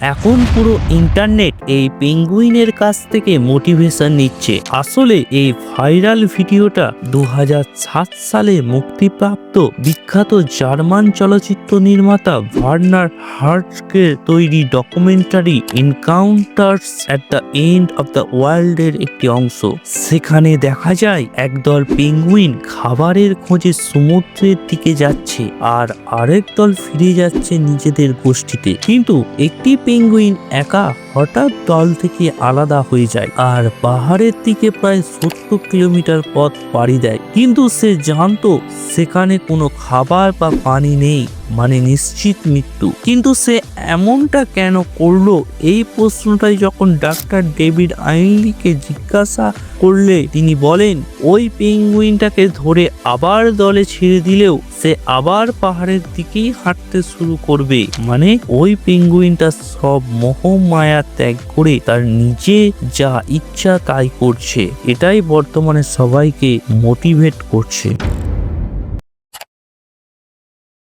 এখন পুরো ইন্টারনেট এই পেঙ্গুইনের কাছ থেকে মোটিভেশন নিচ্ছে। আসলে এই ভাইরাল ভিডিওটা 2007 সালে মুক্তিপ্রাপ্ত বিখ্যাত জার্মান চলচ্চিত্র নির্মাতা ভার্নার হার্টজের তৈরি documentary encounters at the end of the world এর একটি অংশ। সেখানে দেখা যায় একদল পেঙ্গুইন খাবারের খোঁজে সমুদ্রের দিকে যাচ্ছে আর আরেক দল ফিরে যাচ্ছে নিজেদের গোষ্ঠীতে। কিন্তু একটি পেঙ্গুইন একা হঠাৎ দল থেকে আলাদা হয়ে যায় আর পাহাড়ের দিকে প্রায় 70 কিলোমিটার পথ পাড়ি দেয়। কিন্তু সে জানতো সেখানে কোনো খাবার বা পানি নেই, মানে নিশ্চিত মৃত্যু। কিন্তু সে এমনটা কেন করলো, এই প্রশ্নটাই যখন ডাক্তার ডেভিড আইনলিকে জিজ্ঞাসা করলে তিনি বলেন ওই পেঙ্গুইনটাকে ধরে আবার দলে ছেড়ে দিলেও সে আবার পাহাড়ের দিকেই হাঁটতে শুরু করবে। মানে ওই পেঙ্গুইনটা সব মোহ মায়া ত্যাগ করে তার নিজে যা ইচ্ছা তাই করছে। এটাই বর্তমানে সবাইকে মোটিভেট করছে।